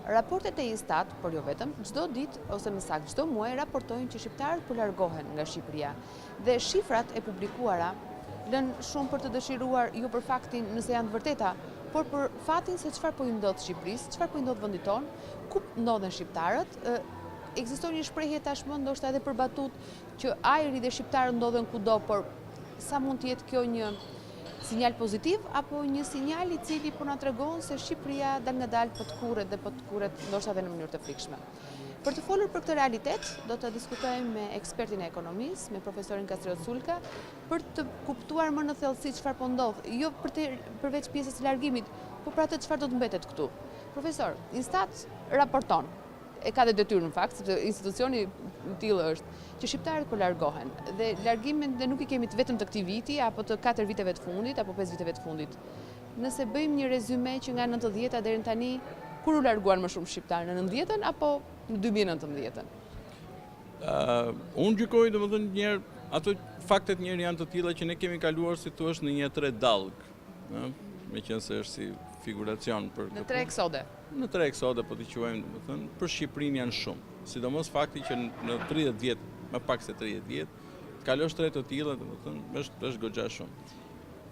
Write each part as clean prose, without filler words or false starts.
Raportet e Instat, por jo vetëm, çdo ditë ose më saktë çdo muaj raportojnë që shqiptarët po largohen nga Shqipëria. Dhe shifrat e publikuara lënë shumë për të dëshiruar, jo për faktin nëse janë të vërteta, por për fatin se çfarë po i ndodh Shqipërisë, çfarë po i ndodh vendit tonë, ku ndodhen shqiptarët. Ekziston një shprehje tashmë ndoshta edhe për batut që ajri dhe shqiptarët ndodhen kudo, por sa mund të jetë kjo një sinjal pozitiv apo një sinjal i cili po na tregon se Shqipëria dal nga dal po të kurret dhe po të kurret ndoshta edhe në mënyrë të frikshme. Për të folur për këtë realitet, do të diskutojmë me ekspertin e ekonomisë, me profesorin Kastriot Sulka, për të kuptuar më në thellësi çfarë po ndodh, jo përveç pjesës së largimit, por për atë çfarë do të mbetet këtu. Profesor, Instat raporton, e ka dhe detyrë në fakt, sepse institucioni i tillë është që shqiptarët po largohen dhe largimin dhe nuk i kemi vetëm të këtij viti apo të 4 viteve të fundit apo 5 viteve të fundit. Nëse bëjmë një rezume që nga 90-ta deri tani, kur u larguan më shumë shqiptarë, në 90-tën apo në 2019-ën? Unë gjykoj domethënë njerë ato faktet njerë janë të tilla që ne kemi kaluar si thua në një tre dallg, meqense është si figuracion për në tre eksode. Në tre eksode po t'i quajmë, domethënë, për Shqipërinë janë shumë. Sidomos fakti që në 30 vjet, më pak se 30 vjet, të kalosh tre të tilla, domethënë, është goxha shumë.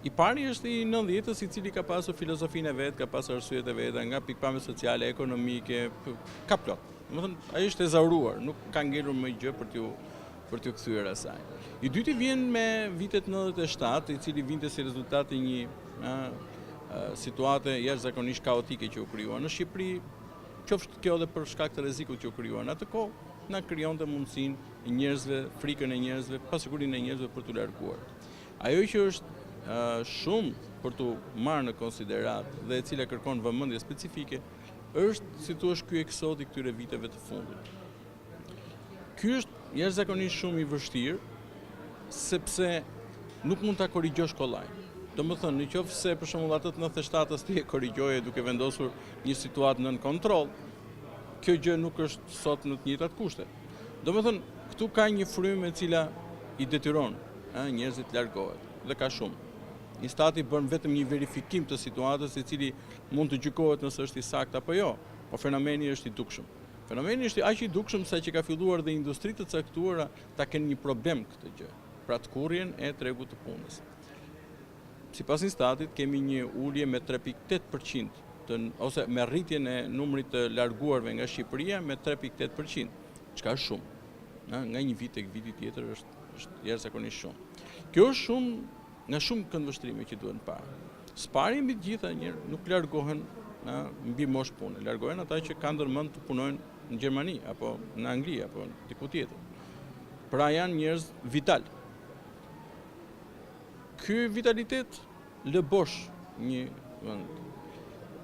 I pari është i 90-s, i cili ka pasur filozofinë e vet, ka pasur arsyet e veta nga pikpamje sociale, ekonomike, ka plot. Domethënë, ai është ezauruar, nuk ka ngelur më gjë për t'u kthyer asaj. I dyti vjen me vitet 97, i cili vinte si rezultat i një situate jashtëzakonisht kaotike që u krijuan në Shqipëri, qoftë kjo edhe për shkak të rrezikut që u krijuan në atë kohë, na krijonte mundësinë e njerëzve, frikën e njerëzve, pasigurinë e njerëzve për t'u larguar. Ajo që është shumë për t'u marrë në konsiderat dhe e cila kërkon vëmendje specifike, është si thua ky eksod i këtyre viteve të fundit. Ky është jashtëzakonisht shumë i vështirë, sepse nuk mund ta korrigjosh kollaj. Domethënë, nëse për shembull atë të 97-s ti e korrigjoje duke vendosur një situatë nën kontroll, kjo gjë nuk është sot në të njëjtat kushte. Domethënë, këtu ka një frymë e cila i detyron njerëzit të largohet dhe ka shumë. Instati bën vetëm një verifikim të situatës i cili mund të gjykohet nëse është i saktë apo jo, po fenomeni është i dukshëm. Fenomeni është aq i dukshëm sa që ka filluar dhe industritë të caktuara ta kenë një problem këtë gjë, pra të kurrjen e tregut të punës. Sipas Instatit kemi një ulje me 3.8%, ose me rritjen e numrit të larguarve nga Shqipëria me 3.8%, çka është shumë. Nga një vit tek viti tjetër është jashtëzakonisht shumë. Kjo është shumë nga shumë këndvështrime që duhen parë. Spari mbi të gjitha njerë nuk largohen mbi moshë pune, largohen ata që kanë ndërmend të punojnë në Gjermani apo në Angli apo diku tjetër. Pra janë njerëz vital. Ky vitalitet lë bosh një vend.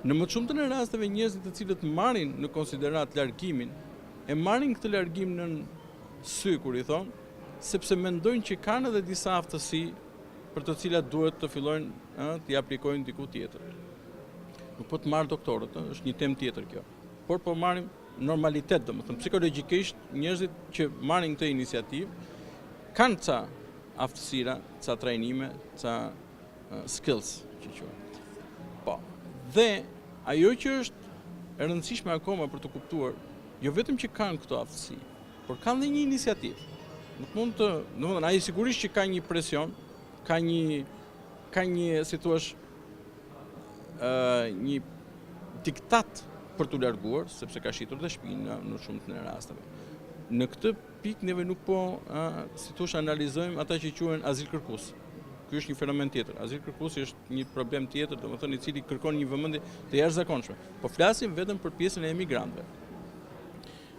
Në më të shumtën e rasteve njerëzit të cilët marrin në konsiderat largimin, e marrin këtë largim në sy kur i thon, sepse mendojnë që kanë edhe disa aftësi për të cilat duhet të fillojnë t'i aplikojnë diku tjetër. Nuk po të marr doktorët, është një temë tjetër kjo. Por po marrim normalitet, domethënë psikologjikisht njerëzit që marrin këtë iniciativë kanë ca aftësira, ca trajnime, ca skills që quhen. Po. Dhe ajo që është e rëndësishme akoma për të kuptuar, jo vetëm që kanë këto aftësi, por kanë dhe një iniciativë. Nuk mund të, domethënë ai sigurisht që ka një presion, ka një si thua një diktat për t'u larguar, sepse ka shitur dhe shpinë në shumë të rasteve. Në këtë pikë neve nuk po si thua analizojmë ata që quhen azil kërkues. Ky është një fenomen tjetër. Azil kërkuesi është një problem tjetër, domethënë i cili kërkon një vëmendje të jashtëzakonshme. Po flasim vetëm për pjesën e emigrantëve.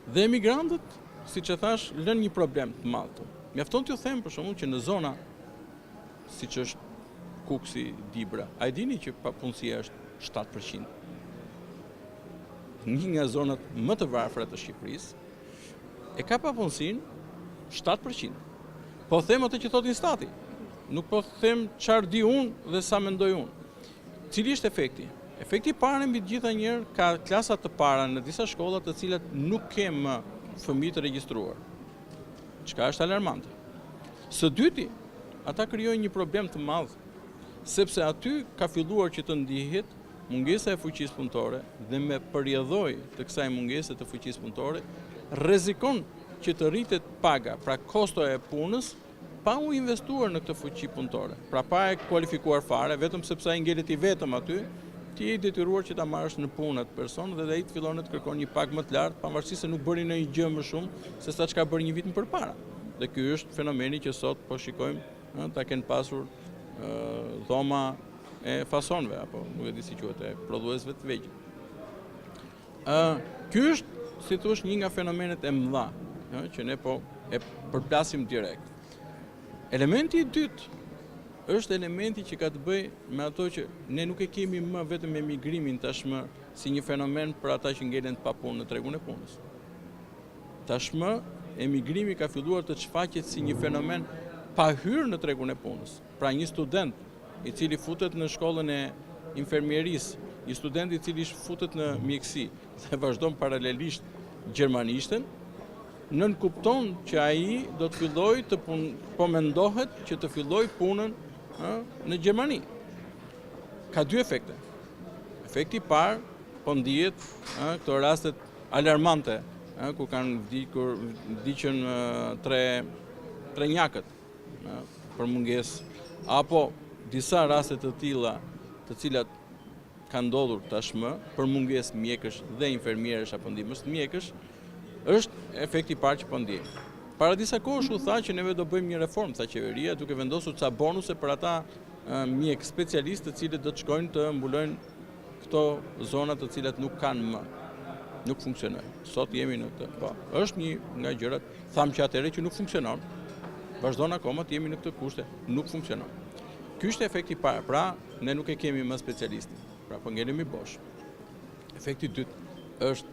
Dhe emigrantët, siç e thash, lënë një problem të madh. Mjafton t'ju them për shembull që në zona siç është Kuksi, Dibra, a e dini që papunësia është 7%? Një nga zonat më të varfëra të Shqipërisë e ka papunësinë 7%. Po them atë që thot Instati. Nuk po them çfarë di unë dhe sa mendoj unë. Cili është efekti? Efekti i parë mbi të gjitha njerë ka klasa të para në disa shkolla të cilat nuk kemë fëmijë të regjistruar. Çka është alarmante. Së dyti, ata krijojnë një problem të madh, sepse aty ka filluar që të ndihet mungesa e fuqisë punëtore dhe me përjedhoj të kësaj mungese të fuqisë punëtore, rrezikon që të rritet paga, pra kostoja e punës, pa u investuar në këtë fuqi punëtore. Pra pa e kualifikuar fare, vetëm sepse ai ngelet i vetëm aty, ti je i detyruar që ta marrësh në punë atë person dhe ai të fillon të kërkon një pagë më të lartë, pavarësisht se nuk bëri ndonjë gjë më shumë se sa çka bëri një vit më përpara. Dhe ky është fenomeni që sot po shikojmë, ta kenë pasur dhoma e fasonëve, apo nuk e di si quhet, e prodhuesve të vegjël. Ky është, si thosh, një nga fenomenet e mëdha, që ne po e përplasim direkt. Elementi i dytë është elementi që ka të bëjë me ato që ne nuk e kemi më vetëm emigrimin tashmë si një fenomen për ata që ngelen pa punë në tregun e punës. Tashmë emigrimi ka filluar të shfaqet si një fenomen pa hyrë në tregun e punës. Pra një student i cili futet në shkollën e infermierisë, një student i cili futet në mjekësi dhe vazhdon paralelisht gjermanishten, nën kupton që ai do të fillojë po mendohet që të fillojë punën në Gjermani. Ka dy efekte. Efekti i parë po ndihet këto rastet alarmante, ku kanë vdiqën tre njakët për mungesë, apo disa raste të tilla, të cilat kanë ndodhur tashmë për mungesë mjekësh dhe infermierësh apo ndihmës mjekësh, është efekti i parë që po ndihem. Para disa kohësh u tha që neve do bëjmë një reformë, tha qeveria, duke vendosur ca bonuse për ata mjek specialistë të cilët do të shkojnë të mbulojnë këto zona të cilat nuk kanë më, nuk funksionojnë. Sot jemi në këtë, po, është një nga gjërat, tham që atëherë që nuk funksionon, vazhdon akoma të jemi në këtë kushte, nuk funksionon. Ky është efekti i parë, pra ne nuk e kemi më specialistin, pra po ngelemi bosh. Efekti i dytë është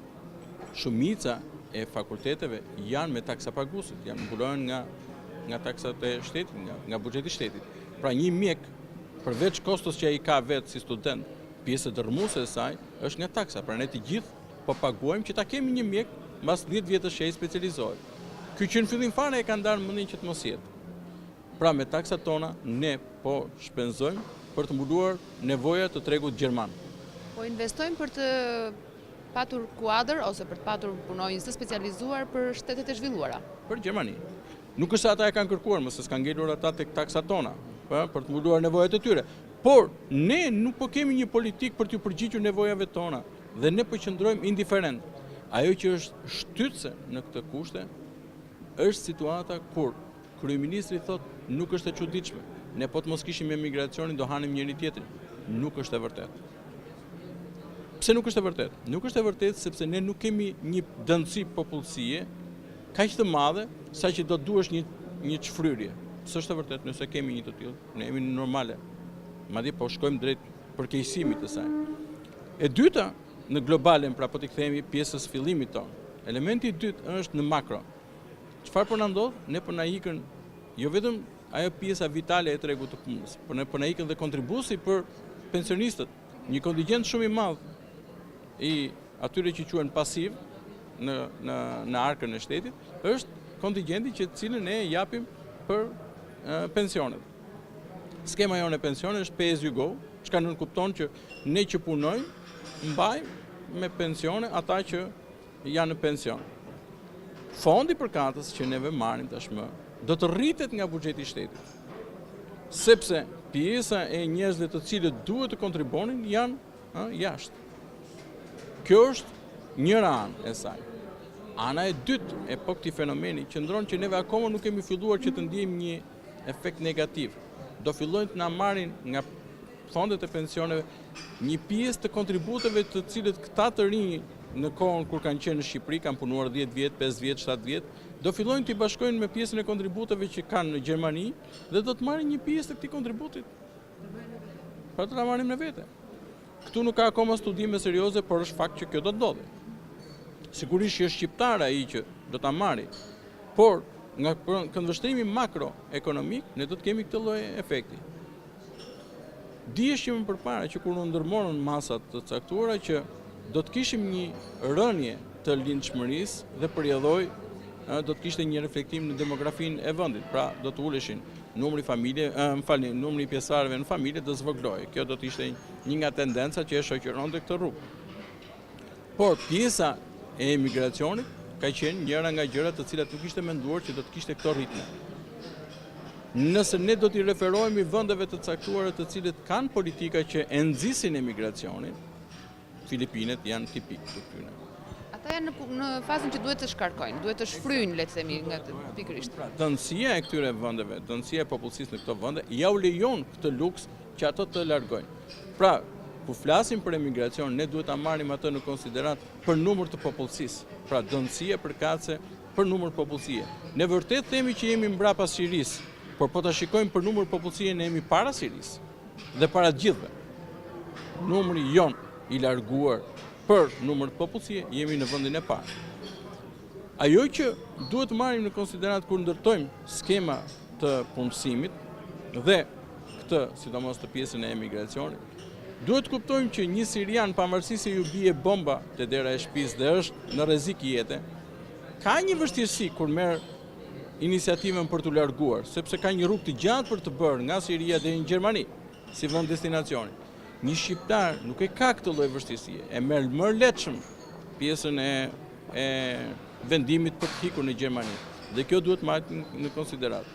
shumica e fakulteteve janë me taksa paguesit, janë mbulohen nga taksat e shtetit, nga buxheti i shtetit. Pra një mjek, përveç kostos që ai ka vetë si student, pjesë e dërmuese e saj është nga taksa. Pra ne të gjithë po paguajmë që ta kemi një mjek mbas 10 vjetësh që ai specializohet. Ky që në fillim fare e ka ndarë mendin që të mos jetë. Pra me taksat tona ne po shpenzojmë për të mbuluar nevojat të tregut gjerman. Po investojmë për të patur kuadër ose për të patur punonjës të specializuar për shtetet e zhvilluara. Për Gjermani. Nuk është se ata e kanë kërkuar, më se s'kanë ngelur ata tek taksat tona, për të mbuluar nevojat e tyre. Por ne nuk po kemi një politikë për të përgjigjur nevojave tona dhe ne po qëndrojmë indiferent. Ajo që është shtytse në këtë kushte është situata kur kryeministri thotë nuk është e çuditshme. Ne po të mos kishim emigracionin do hanim njëri tjetrin. Nuk është e vërtetë. Pse nuk është e vërtetë? Nuk është e vërtetë sepse ne nuk kemi një dënësi popullsie kaq të madhe sa që do duhesh një çfryrje. S'është e vërtetë, nëse kemi një të tillë, ne jemi normale. Madje po shkojmë drejt përkeqësimit të saj. E dyta, në globalen, pra po t'i kthehemi pjesës fillimit tonë. Elementi i dytë është në makro. Çfarë po na ndodh? Ne po na ikën jo vetëm ajo pjesa vitale e tregut të punës, por ne po na ikën dhe kontribusi për pensionistët, një kontingjent shumë i madh i atyre që quhen pasiv në arkën e shtetit, është kontingjenti që cilën ne japim për pensionet. Skema jonë e pensionet është pay as you go, çka nuk kupton që ne që punojmë mbajmë me pensione ata që janë në pension. Fondi përkatës që neve marrim tashmë do të rritet nga buxheti i shtetit. Sepse pjesa e njerëzve të cilët duhet të kontribuonin janë jashtë. Kjo është njëra anë e saj. Ana e dytë e këtij fenomeni qëndron që neve akoma nuk kemi filluar që të ndjejmë një efekt negativ. Do fillojnë të na marrin nga fondet e pensioneve një pjesë të kontributeve të cilët këta të rinj në kohën kur kanë qenë në Shqipëri, kanë punuar 10 vjet, 5 vjet, 7 vjet, do fillojnë t'i bashkojnë me pjesën e kontributeve që kanë në Gjermani dhe do të marrin një pjesë të këtij kontributit. Pra të ta marrim në vete. Këtu nuk ka akoma studime serioze, por është fakt që kjo do të ndodhi. Sigurisht që është shqiptar ai që do ta marrë, por nga këndvështrimi makroekonomik ne do të kemi këtë lloj efekti. Dihesh që më përpara që kur u ndërmorën masat të caktuara që do të kishim një rënje të lindshmërisë dhe përjedhoj do të kishte një reflektim në demografinë e vendit. Pra do të uleshin numri i pjesëmarrëve në familje do zvoglohej. Kjo do të ishte një nga tendenca që e shoqëronte këtë rrugë. Por pjesa e emigracionit ka qenë njëra nga gjërat të cilat nuk ishte menduar që do të kishte këto ritme. Nëse ne do t'i referohemi vendeve të caktuara të cilët kanë politika që e nxisin emigracionin, Filipinet janë tipik të këtyre. Ata janë në fazën që duhet të shkarkojnë, duhet të shfryjnë, le të themi, nga pikërisht. Dënësia e këtyre vendeve, dënësia e popullsisë në këto vende, ja u lejon këtë luks që ato të largojnë. Pra, kur flasim për emigracion, ne duhet ta marrim atë në konsiderat për numër të popullsisë. Pra, dënësia përkatëse për numër popullsie. Ne vërtet themi që jemi mbrapa Sirisë, por po ta shikojmë për numër popullsie ne jemi para Sirisë dhe para gjithëve. Numri jon i larguar për numër të popullsie jemi në vendin e parë. Ajo që duhet marrim në konsiderat kur ndërtojmë skema të punësimit dhe këtë, sidomos të pjesën e emigracionit, duhet kuptojmë që një sirian, pavarësisht se ju bie bomba te dera e shtëpisë dhe është në rrezik jete, ka një vështirësi kur merr iniciativën për të larguar, sepse ka një rrugë të gjatë për të bërë nga Siria deri në Gjermani, si vend destinacioni. Një shqiptar nuk e ka këtë lloj vështirësie, e merr më lehtëshëm pjesën e vendimit për të ikur në Gjermani. Dhe kjo duhet marrë në konsiderat.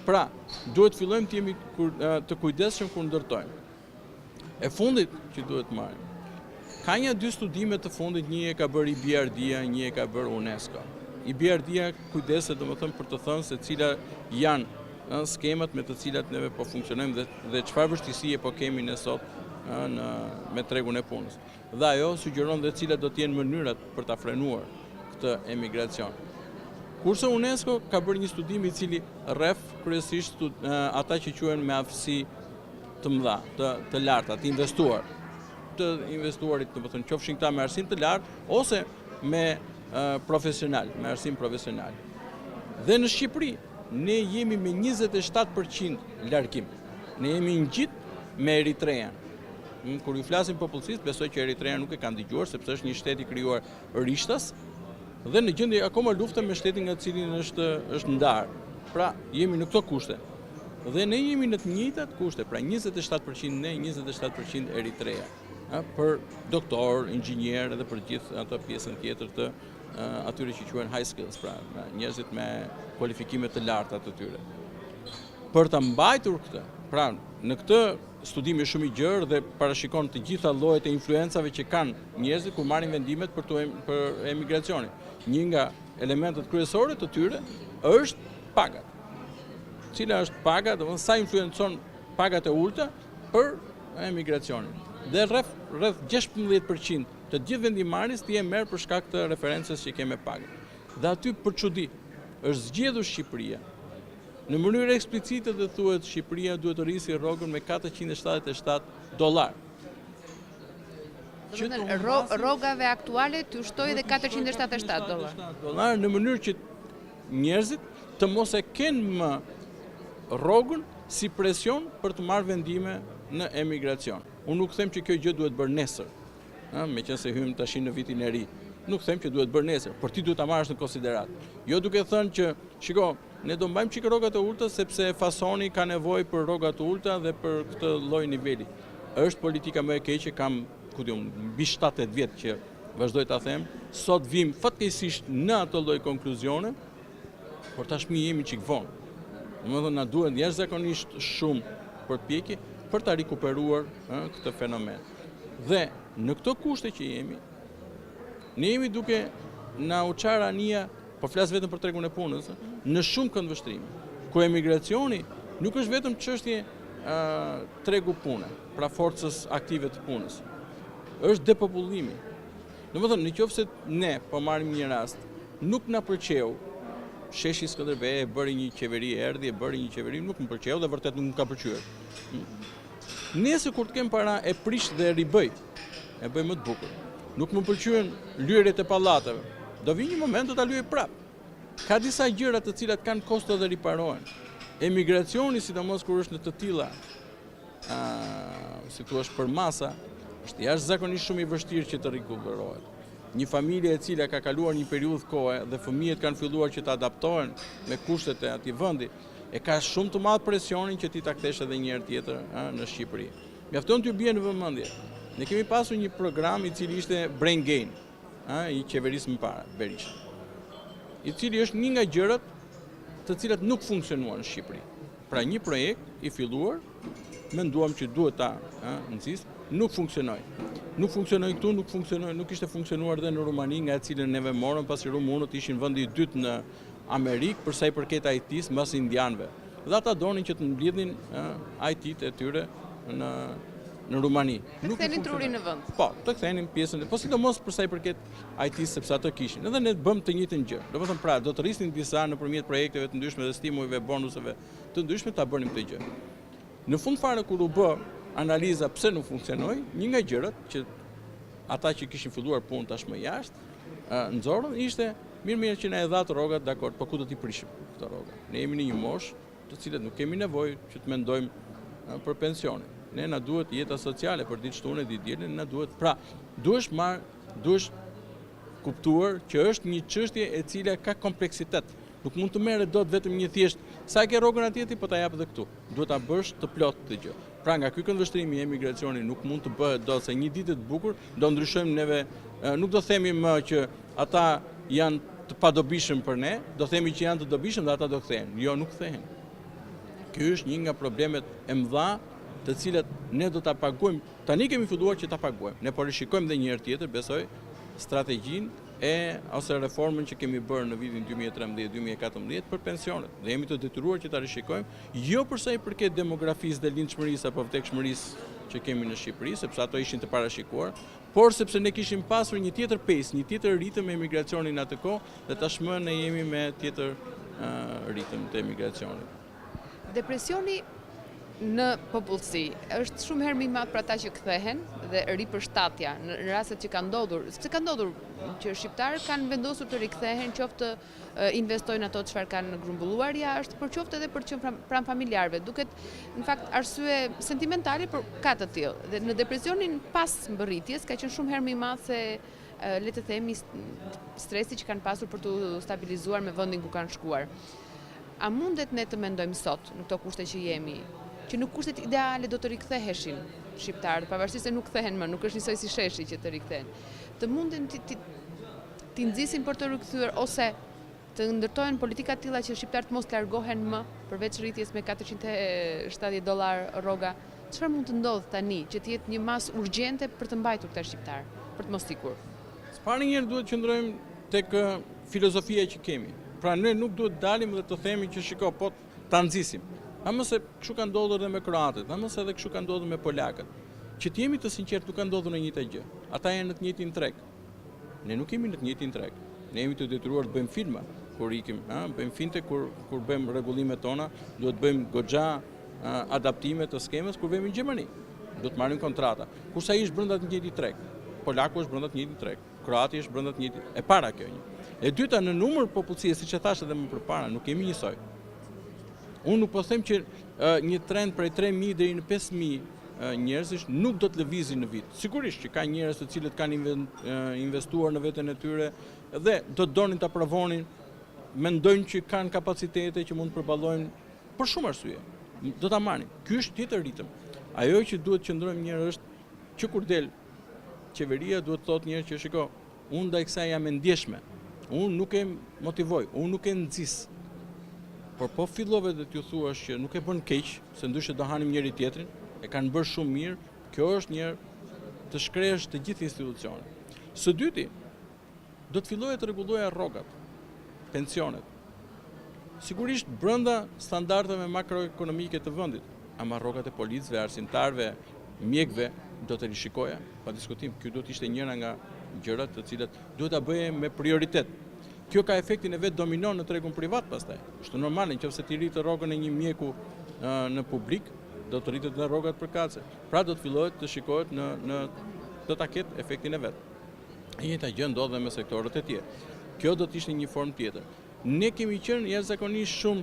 Pra, duhet fillojmë të jemi të kujdesshëm kur ndërtojmë. E fundit që duhet marrim. Ka një dy studime të fundit, një e ka bërë IBRD-ja, një e ka bërë UNESCO. IBRD-ja kujdeset domethënë për të thënë se cila janë skemat me të cilat neve po funksionojmë dhe çfarë vështirësie po kemi ne sot me tregun e punës. Dhe ajo sugjeron dhe cilat do të jenë mënyrat për ta frenuar këtë emigracion. Kurse UNESCO ka bërë një studim i cili rref kryesisht ata që quhen me aftësi të mëdha, të larta, të investuarit, domethënë qofshin këta me arsim të lartë ose me profesional, me arsim profesional. Dhe në Shqipëri ne jemi me 27% largim. Ne jemi ngjit me Eritrean. Kur ju flasim popullsisht, besoj që Eritrea nuk e kanë dëgjuar sepse është një shtet i krijuar rishtas dhe në gjendje akoma lufte me shtetin nga cilin është ndarë. Pra, jemi në këto kushte. Dhe ne jemi në të njëjtat kushte, pra 27% ne, 27% Eritrea. Për doktor, inxhinier dhe për gjithë ato pjesën tjetër të atyre që quhen high skills, pra njerëzit me kualifikime të larta të tyre. Për të mbajtur këtë, pra në këtë studimi shumë i gjerë dhe parashikon të gjitha llojet e influencave që kanë njerëzit kur marrin vendimet për emigracionin. Një nga elementet kryesore të tyre është pagat. Cila është paga, domethënë sa influencon pagat e ulta për emigracionin. Dhe rreth 16% të gjithë vendimarrjes ti e merr për shkak të referencës që kemë pagë. Dhe aty për çudi është zgjedhur Shqipëria. Në mënyrë eksplicite dhe thuhet Shqipëria duhet të rrisi rrogën me $477. Rrogave aktuale t'u shtoi dhe $477. Në mënyrë që njerëzit të mos e kenë më rrogën si presion për të marrë vendime në emigracion. Unë nuk them që kjo gjë duhet bërë nesër, meqense hym tash në vitin e ri. Nuk them që duhet bërë nesër, por ti duhet ta marrësh në konsiderat. Jo duke thënë që, shiko, ne do mbajmë çik rrogat e ulta sepse fasoni ka nevojë për rroga të ulta dhe për këtë lloj niveli. Është politika më e keqe, kam mbi 7-8 vjet që vazhdoj ta them, sot vim fatkeqësisht në ato lloj konkluzione, por tashmë jemi çik vonë. Domethënë na duhet jashtëzakonisht shumë përpjekje për ta rikuperuar këtë fenomen. Dhe në këto kushte që jemi, ne jemi duke na u çar ania, po flas vetëm për tregun e punës, në shumë këndvështrime, ku emigracioni nuk është vetëm çështje tregu pune, pra forcës aktive të punës. Është depopullimi. Domethënë, nëse ne po marrim një rast, nuk na pëlqeu Sheshi Skënderbej e bëri një qeveri, erdhi e bëri një qeveri, nuk më pëlqeu dhe vërtet nuk më ka pëlqyer. Nesër kur të kem para e prish dhe e ribëj, e bëj më të bukur. Nuk më pëlqyen lyerjet e pallateve. Do vi një moment do ta lyej prap. Ka disa gjëra të cilat kanë kosto dhe riparohen. Emigracioni, sidomos kur është në të tilla, si thua për masa, është jashtëzakonisht shumë i vështirë që të rikuperohet. Një familje e cila ka kaluar një periudhë kohe dhe fëmijët kanë filluar që të adaptohen me kushtet e atij vendi, e ka shumë të madh presionin që ti ta kthesh edhe një herë tjetër në Shqipëri. Mjafton t'ju bie në vëmendje. Ne kemi pasur një program i cili ishte Brain Gain, i qeverisë më para, Berisha, i cili është një nga gjërat të cilat nuk funksionuan në Shqipëri. Pra një projekt i filluar, menduam që duhet ta nxis, nuk funksionoi. Nuk funksionoi këtu, nuk ishte funksionuar dhe në Rumani, nga e cilën neve morëm, pasi rumunët ishin vendi i dytë në Amerikë për sa i përket IT-s mbas indianëve. Dhe ata donin që të mblidhin IT-t e tyre në Rumani. Të kthenin trurin në vend. Po, të kthenin pjesën, po sidomos për sa i përket IT-s, sepse ato kishin. Edhe ne bëm të njëjtën gjë. Domethënë pra, do të rrisnin disa nëpërmjet projekteve të ndryshme dhe stimujve, bonuseve të ndryshme ta bënim këtë gjë. Në fund fare kur u bë analiza pse nuk funksionoi, një nga gjërat që ata që kishin filluar punë tashmë jashtë nxorën ishte mirë që na e dha të rrogat, dakord, po ku do t'i prishim këto rroga? Ne jemi në një moshë të cilët nuk kemi nevojë që të mendojmë për pensione. Ne na duhet jeta sociale për ditë shtunë, ditë dielën, na duhet. Pra, duhesh kuptuar që është një çështje e cila ka kompleksitet. Nuk mund të merret dot vetëm një thjesht, sa ke rrogën atje ti po ta jap edhe këtu. Duhet ta bësh të plot të gjë. Pra nga ky këndvështrimi i emigracionit nuk mund të bëhet dot se një ditë të bukur do ndryshojmë neve, nuk do themi më që ata janë të padobishëm për ne, do themi që janë të dobishëm dhe ata do kthehen. Jo, nuk kthehen. Ky është një nga problemet e mëdha të cilat ne do ta paguajmë. Tani kemi filluar që ta paguajmë. Ne po rishikojmë edhe një herë tjetër, besoj, strategjinë ose reformën që kemi bërë në vitin 2013-2014 për pensionet. Dhe jemi të detyruar që ta rishikojmë, jo për sa i përket demografisë dhe lindshmërisë apo vdekshmërisë që kemi në Shqipëri, sepse ato ishin të parashikuar, por sepse ne kishim pasur një tjetër pes, një tjetër ritëm me emigracionin atë kohë dhe tashmë ne jemi me tjetër ritëm të emigracionit. Depresioni në popullsi është shumë herë më i madh për ata që kthehen dhe ripërshtatja në rastet që ka ndodhur, sepse ka ndodhur që shqiptarët kanë vendosur të rikthehen, qoftë investojnë ato çfarë kanë grumbulluar jashtë, por qoftë edhe për të qenë pranë familjarëve. Duket në fakt arsye sentimentale, por ka të tillë. Dhe në depresionin pas mbërritjes ka qenë shumë herë më i madh se le të themi stresi që kanë pasur për të stabilizuar me vendin ku kanë shkuar. A mundet ne të mendojmë sot në këto kushte që jemi, që në kushtet ideale do të riktheheshin shqiptarët, pavarësisht se nuk kthehen më, nuk është njësoj si sheshi që të rikthehen. Të munden t'i nxisin për të rikthyer ose të ndërtohen politika të tilla që shqiptarët mos largohen më përveç rritjes me $470 rroga. Çfarë mund të ndodh tani që të jetë një masë urgjente për të mbajtur këta shqiptar, për të mos ikur? Para njëherë duhet të qëndrojmë tek filozofia që kemi. Pra ne nuk duhet dalim dhe të themi që shiko, po ta nxisim. Ama se kështu ka ndodhur edhe me kroatët, ama se edhe kështu ka ndodhur me polakët. Që të jemi të sinqertë, nuk ka ndodhur në njëjtë gjë. Ata janë në të njëjtin treg. Ne nuk jemi në të njëjtin treg. Ne jemi të detyruar të bëjmë filma kur ikim, bëjmë finte kur bëjmë rregullimet tona, duhet bëjmë goxha adaptime të skemës kur vemi në Gjermani. Duhet marrim kontrata. Kurse ai është brenda të njëjtit treg. Polaku është brenda të njëjtit treg. Kroati është brenda të njëjtit. E para kjo një. E dyta, në numër popullsie, siç e thash edhe më përpara, nuk kemi njësoj. Unë nuk po them që një trend prej 3.000 deri në 5.000 njerëzish nuk do të lëvizin në vit. Sigurisht që ka njerëz të cilët kanë investuar në veten e tyre dhe do të donin ta provonin, mendojnë që kanë kapacitete që mund të përballojnë për shumë arsye. Do ta marrin. Ky është tjetër ritëm. Ajo që duhet të qëndrojmë një herë është që kur del qeveria duhet të thotë njerëz që shiko, unë ndaj kësaj jam e ndjeshme. Unë nuk e motivoj, unë nuk e nxis. Por po fillove dhe t'ju thuash që nuk e bën keq, se ndryshe do hanim njëri tjetrin, e kanë bërë shumë mirë, kjo është një të shkresh të gjithë institucionet. Së dyti, do të filloje të rregulloja rrogat, pensionet. Sigurisht brenda standardeve makroekonomike të vendit, ama rrogat e policëve, arsimtarëve, mjekëve do të rishikoja, pa diskutim. Ky duhet ishte njëra nga gjërat të cilat duhet ta bëje me prioritet. Kjo ka efektin e vet dominon në tregun privat pastaj. Është normale, nëse ti rritë rrogën e një mjeku në publik, do të rritet edhe rrogat përkatëse. Pra do të fillohet të shikohet do ta ketë efektin e vet. Njëjta gjë ndodh edhe me sektorët e tjerë. Kjo do të ishte një formë tjetër. Ne kemi qenë jashtëzakonisht shumë,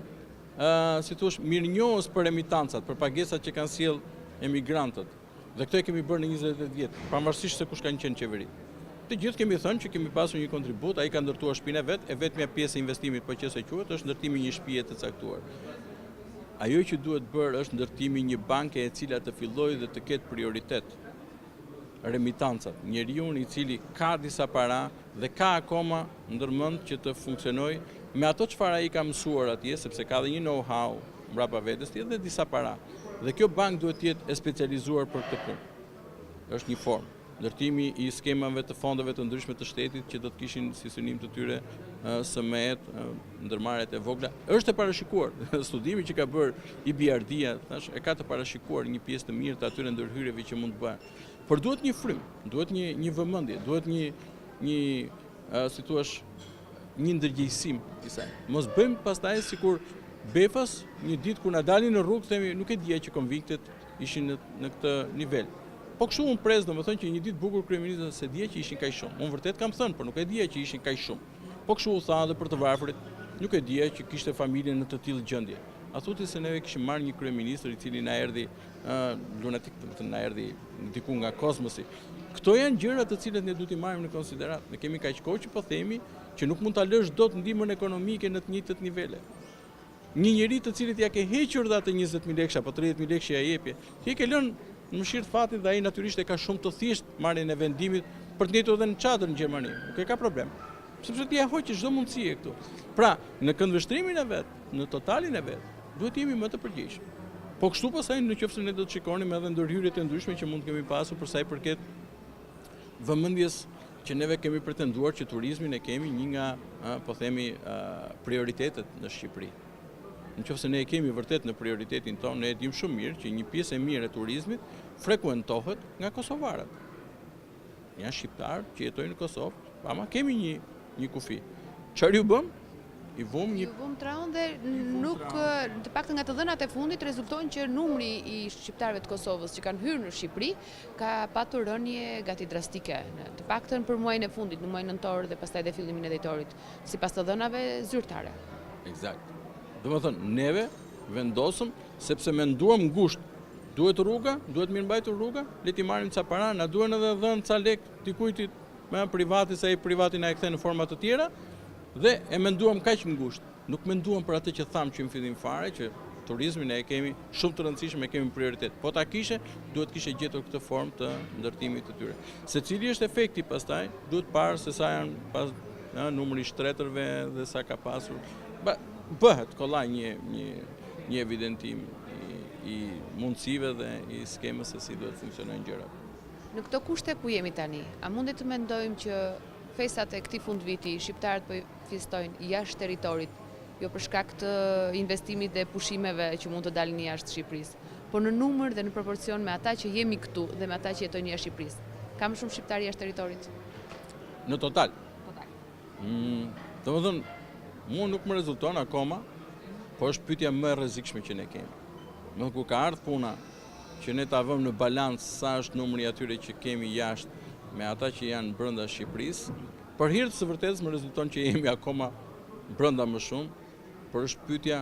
si thua, mirënjohës për emitancat, për pagesat që kanë sjell emigrantët. Dhe këtë e kemi bërë në 28 vjet, pavarësisht se kush kanë qenë qeveri. Të gjithë kemi thënë që kemi pasur një kontribut, ai ka ndërtuar shtëpinë e vet, e vetmja pjesë e investimit, po qëse quhet, është ndërtimi i një shtëpie të caktuar. Ajo që duhet bërë është ndërtimi një banke e cila të fillojë dhe të ketë prioritet remitancat, njeriu i cili ka disa para dhe ka akoma ndërmend që të funksionojë me ato çfarë ai ka mësuar atje, sepse ka dhe një know-how mbrapa vetes tjetër dhe disa para. Dhe kjo bank duhet të jetë e specializuar për këtë punë. Është një formë. Ndërtimi i skemave të fondeve të ndryshme të shtetit që do të kishin si synim të tyre SME-t, ndërmarrjet e vogla, është e parashikuar. Studimi që ka bërë IBRD-ja, thash, e ka të parashikuar një pjesë të mirë të atyre ndërhyrjeve që mund të bëhen. Por duhet një frym, duhet një vëmendje, duhet si thua, një ndërgjegjësim i saj. Mos bëjmë pastaj sikur befas një ditë kur na dalin në rrugë themi nuk e dija që konviktet ishin në këtë nivel. Po kështu unë pres, domethënë që një ditë bukur kryeministri se dija që ishin kaq shumë. Unë vërtet kam thënë, por nuk e dija që ishin kaq shumë. Po kështu u tha edhe për të varfrit, nuk e dija që kishte familjen në të tillë gjendje. A thuti se neve kishim marrë një kryeministër i cili na erdhi lunatik, na erdhi diku nga kozmosi. Këto janë gjëra të cilat ne duhet i marrim në konsiderat. Ne kemi kaq kohë që po themi që nuk mund ta lësh dot ndihmën ekonomike në të njëjtat nivele. Një njeri të cilit ja ke hequr dha të 20.000 lekë apo 30.000 lekë ja jepje, ti e ke lënë në mëshirë fatit dhe ai natyrisht e ka shumë të thjesht marrjen e vendimit për të njëjtur edhe në çadër në Gjermani. Nuk e ka problem. Sepse ti ja hoqë çdo mundësi këtu. Pra, në këndvështrimin e vet, në totalin e vet, duhet të jemi më të përgjegjshëm. Po kështu pastaj nëse ne do të shikonim edhe ndërhyrjet e ndryshme që mund të kemi pasur për sa i përket vëmendjes që neve kemi pretenduar që turizmin e kemi një nga, po themi, prioritetet në Shqipëri. Nëse ne e kemi vërtet në prioritetin tonë, ne e dim shumë mirë që një pjesë e mirë e turizmit frekuentohet nga kosovarët. Janë shqiptarë që jetojnë në Kosovë, ama kemi një kufi. Çfarë ju bëm? I vum traun dhe nuk, të paktën nga të dhënat e fundit rezultojnë që numri i shqiptarëve të Kosovës që kanë hyrë në Shqipëri ka patur rënje gati drastike, të paktën për muajin e fundit, në muajin nëntor dhe pastaj dhe fillimin e dhjetorit, sipas të dhënave zyrtare. Eksakt. Domethënë, neve vendosëm sepse menduam ngushtë. Duhet rruga, duhet mirëmbajtur rruga, le ti marrim ca para, na duhen edhe dhënë ca lek dikujt me privati se ai privati na e kthen në forma të tjera. Dhe e menduam kaq ngushtë. Nuk menduam për atë që thamë që në fillim fare, që turizmin e kemi shumë të rëndësishëm, e kemi prioritet. Po ta kishe, duhet kishe gjetur këtë formë të ndërtimit të tyre. Se cili është efekti pastaj, duhet parë se sa janë pas numri i shtretërve dhe sa ka pasur. Bëhet kollaj një evidentim i mundësive dhe i skemës se si duhet funksionojnë gjërat. Në këto kushte ku jemi tani, a mundet të mendojmë që festat e këtij fundviti shqiptarët po festojnë jashtë territorit, jo për shkak të investimit dhe pushimeve që mund të dalin jashtë Shqipërisë, por në numër dhe në proporcion me ata që jemi këtu dhe me ata që jetojnë jashtë Shqipërisë. Ka më shumë shqiptarë jashtë territorit? Në total. Domethënë, mua nuk më rezulton akoma, po është pyetja më e rrezikshme që ne kemi. Më ku ka ardhur puna që ne ta vëmë në balancë sa është numri atyre që kemi jashtë me ata që janë brenda Shqipërisë, për hir të së vërtetës më rezulton që jemi akoma brenda më shumë, por është pyetja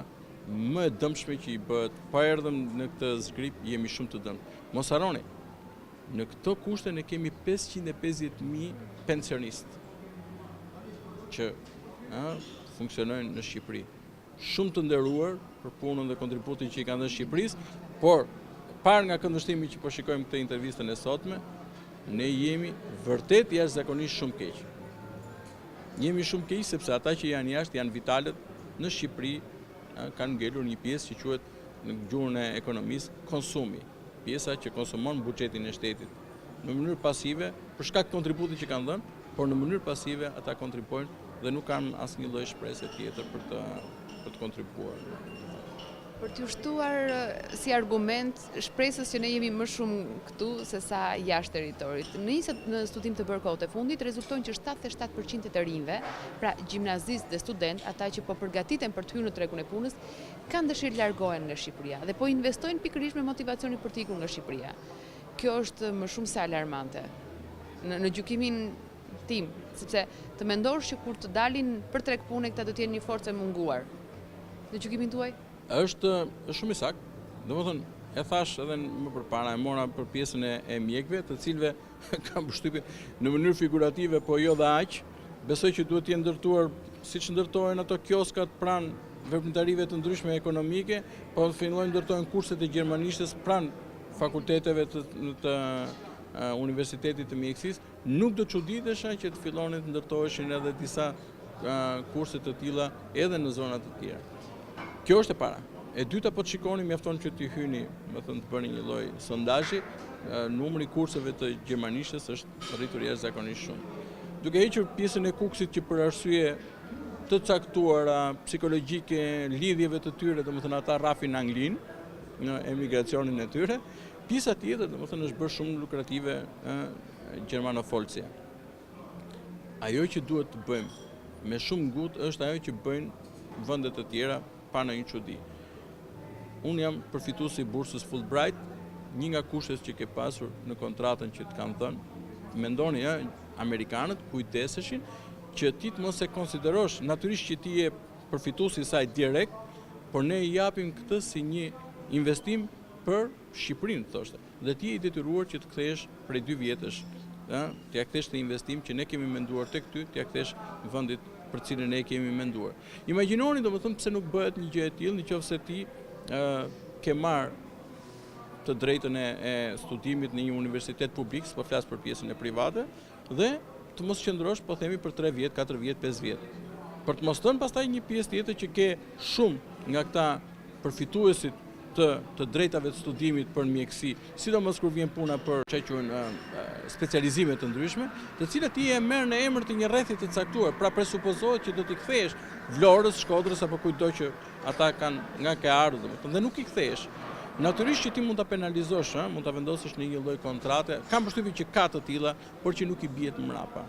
më e dëmshme që i bëhet. Pa erdhëm në këtë zgrip, jemi shumë të dëmshëm. Mos harroni, në këto kushte ne kemi 550.000 pensionistë që funksionojnë në Shqipëri. Shumë të nderuar për punën dhe kontributin që i kanë dhënë Shqipërisë, por parë nga këndvështrimi që po shikojmë këtë intervistën e sotme, ne jemi vërtet jashtëzakonisht shumë keq. Jemi shumë keq sepse ata që janë jashtë janë vitalët në Shqipëri, kanë ngelur një pjesë që quhet në gjuhën e ekonomisë konsumi, pjesa që konsumon buxhetin e shtetit. Në mënyrë pasive, për shkak të kontributit që kanë dhënë, por në mënyrë pasive ata kontribuojnë dhe nuk kanë asnjë lloj shpresë tjetër për të kontribuar. Për t'ju shtuar si argument shpresës që ne jemi më shumë këtu se sa jashtë territorit. Në studim të bërë kohët e fundit rezultojnë që 77% të rinjve, pra gjimnazistë dhe student, ata që po përgatiten për të hyrë në tregun e punës, kanë dëshirë largohen nga Shqipëria dhe po investojnë pikërisht me motivacionin për të ikur nga Shqipëria. Kjo është më shumë se alarmante. Në gjykimin tim, sepse të mendosh që kur të dalin për treg pune këta do të jenë një forcë e munguar. Në gjykimin tuaj? Është shumë i saktë. Domethënë, e thash edhe më përpara, e mora për pjesën e mjekëve, të cilëve kam përshtypjen në mënyrë figurative, po jo dhe aq. Besoj që duhet të jenë ndërtuar siç ndërtohen ato kioskat pranë veprimtarive të ndryshme ekonomike, po fillojnë ndërtojnë kurset e gjermanishtes pranë fakulteteve të Universitetit të Mjekësisë, nuk do çuditesha që të fillonin të ndërtoheshin edhe disa kurse të tilla edhe në zona të tjera. Kjo është e para. E dyta, po të shikoni, mjafton që t'i hyni, të bëni një lloj sondazhi, numri kurseve të gjermanishtes është rritur jashtëzakonisht shumë. Duke hequr pjesën e kuksit që për arsye të caktuara, psikologjike, lidhjeve të tyre, domethënë ata rrafin anglin në emigracionin e tyre, pjesa tjetër, domethënë është bërë shumë lukrative gjermanofolësia. Ajo që duhet të bëjmë me shumë ngutë është ajo që bëjnë vendet të tjera pa ndonjë çudi. Unë jam përfituesi i bursës Fulbright, një nga kushtet që ke pasur në kontratën që të kanë thënë, mendoni amerikanët kujdeseshin që ti të mos e konsiderosh natyrisht që ti je përfituesi i saj direkt, por ne i japim këtë si një investim për Shqipërinë, thoshte. Dhe ti je i detyruar që të kthesh prej 2 vjetësh, t'ia kthesh të investim që ne kemi menduar tek ty, t'ia kthesh vendit për cilën ne kemi menduar. Imagjinoni domethënë pse nuk bëhet një gjë e tillë nëse ti ke marrë të drejtën e studimit në një universitet publik, po flas për pjesën e private, dhe të mos qëndrosh, po themi, për 3 vjet, 4 vjet, 5 vjet. Për të mos thënë pastaj një pjesë tjetër që ke shumë nga këta përfituesit të drejtave të studimit për mjekësi, sidomos kur vjen puna për çka quhen specializime të ndryshme, të cilat ti e merr në emër të një rrethi të caktuar, pra presupozohet që do t'i kthesh Vlorës, Shkodrës apo kujdo që ata kanë nga ke ardhur, domethënë, dhe nuk i kthesh. Natyrisht që ti mund ta penalizosh, mund ta vendosësh në një lloj kontrate, kam përshtypjen që ka të tilla, por që nuk i bie të mrapa.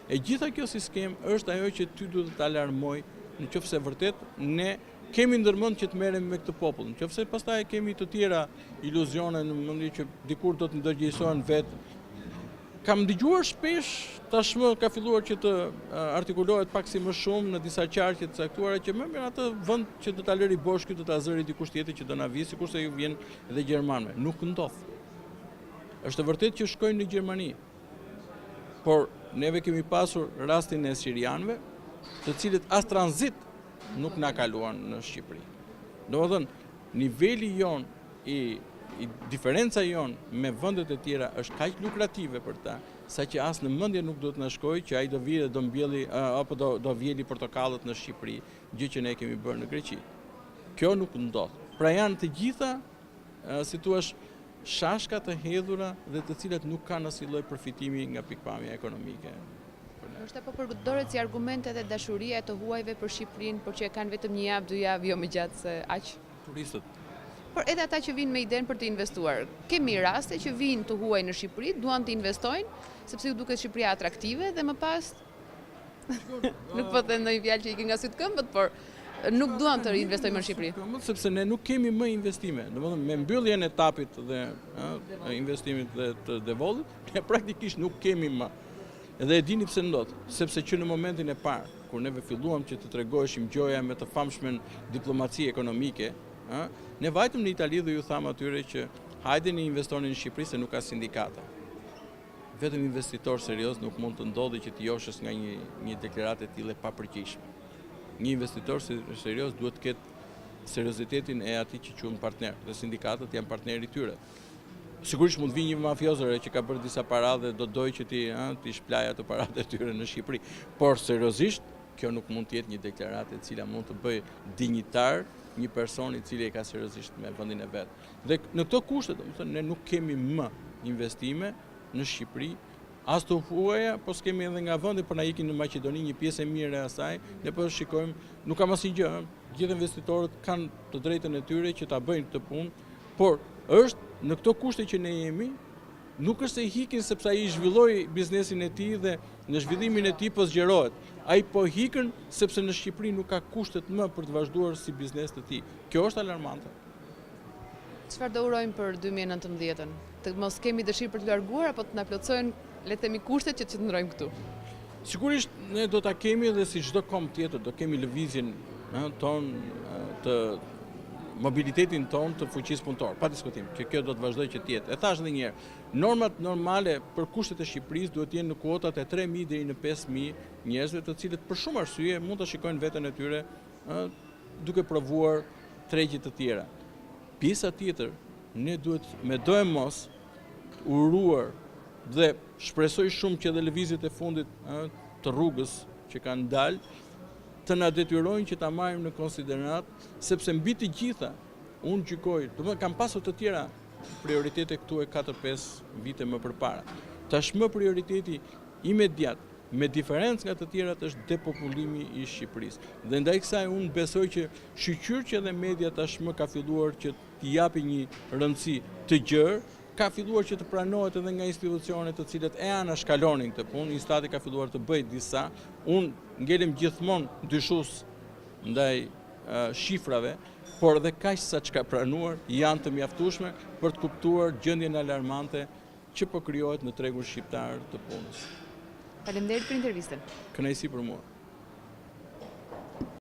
E gjitha kjo si skemë është ajo që ty duhet ta alarmoj, nëse vërtet ne kemi ndërmend që të merremi me këtë popull. Nëse pastaj kemi të tjera iluzione në mendje që dikur do të ndërgjegjësohen vetë. Kam dëgjuar shpesh, tashmë ka filluar që të artikulohet pak si më shumë në disa qarqe të caktuara që më mirë atë vend që do ta lëri bosh këtu do ta zëri dikush tjetër që do na vijë, sikurse ju vjen edhe gjermanëve. Nuk ndodh. Është vërtet që shkojnë në Gjermani. Por neve kemi pasur rastin e sirianëve, të cilët as tranzit nuk na kaluan në Shqipëri. Domethënë, niveli jon diferenca jon me vendet e tjera është kaq lukrative për ta, saqë as në mendje nuk do të na shkojë që ai do vijë do mbjelli apo do vjeli portokallët në Shqipëri, gjë që ne kemi bërë në Greqi. Kjo nuk ndodh. Pra janë të gjitha, si thua, shashka të hedhura dhe të cilat nuk kanë asnjë lloj përfitimi nga pikpamja ekonomike. Është apo përdoret si argument edhe dashuria e të huajve për Shqipërinë, por që e kanë vetëm 1 javë, 2 javë, jo më gjatë se aq. Turistët. Por edhe ata që vinë me idenë për të investuar. Kemi raste që vinë të huaj në Shqipëri, duan të investojnë, sepse ju duket Shqipëria atraktive dhe më pas nuk po them ndonjë fjalë që i ke nga syt këmbët, por nuk duan të investojnë në Shqipëri. Sepse ne nuk kemi më investime. Domethënë me mbylljen e etapit dhe investimit dhe të devollit, ne praktikisht nuk kemi më. Edhe e dini pse ndodh, sepse që në momentin e parë, kur neve filluam që të tregoheshim gjoja me të famshmen diplomaci ekonomike, ne vajtëm në Itali dhe ju thamë atyre që hajde një investoni në Shqipëri se nuk ka sindikata. Vetëm investitor serios nuk mund të ndodhi që të joshës nga një deklaratë e tillë pa përgjegjshme. Një investitor serios duhet të ketë seriozitetin e atij që quhen partner, dhe sindikatët janë partneri i tyre. Sigurisht mund vi një mafiozore që ka bërë disa para dhe do dojë që ti shplaj ato paratë e tyre në Shqipëri, por seriozisht kjo nuk mund të jetë një deklaratë e cila mund të bëjë dinjitar një person i cili e ka seriozisht me vendin e vet. Dhe në këto kushte, domethënë, ne nuk kemi më investime në Shqipëri, as të huaja, po s'kemi edhe nga vendi për na ikin në Maqedoni një pjesë e mirë e asaj, ne po shikojmë, nuk kam asnjë gjë, gjithë investitorët kanë të drejtën e tyre që ta bëjnë këtë punë, por është në këto kushte që ne jemi, nuk është se i hikin sepse ai zhvilloi biznesin e tij dhe në zhvillimin e tij po zgjerohet. Ai po hikën sepse në Shqipëri nuk ka kushtet më për të vazhduar si biznes të tij. Kjo është alarmante. Çfarë do urojmë për 2019-ën? Të mos kemi dëshirë për të larguar apo të na plotësojnë, le të themi, kushtet që të ndrojmë këtu? Sigurisht ne do ta kemi dhe si çdo kom tjetër, do kemi lëvizjen ton të mobilitetin ton të fuqisë punëtore, pa diskutim, që kjo do të vazhdojë që të jetë. E thash edhe një herë, normat normale për kushtet e Shqipërisë duhet të jenë në kuotat e 3.000 deri në 5.000 njerëzve, të cilët për shumë arsye mund të shikojnë veten e tyre duke provuar tregje të tjera. Pjesa tjetër, ne duhet me do e mos uruar dhe shpresoj shumë që edhe lëvizjet e fundit të rrugës që kanë dalë të na detyrojnë që ta marrim në konsiderat, sepse mbi të gjitha unë gjykoj, domethënë kam pasur të tjera prioritete këtu e 4-5 vite më përpara. Tashmë prioriteti imediat, me diferencë nga të tjerat, është depopulimi i Shqipërisë. Dhe ndaj kësaj unë besoj që shqyqyr që edhe media tashmë ka filluar që t'i japi një rëndësi të gjerë, ka filluar që të pranohet edhe nga institucionet të cilët e anashkalonin këtë punë, Stati ka filluar të bëjë disa, unë ngelim gjithmonë dyshues ndaj shifrave, por dhe kaq sa që ka pranuar janë të mjaftueshme për të kuptuar gjendjen alarmante që po krijohet në tregun shqiptar të punës. Faleminderit për intervistën. Kënaqësi për mua.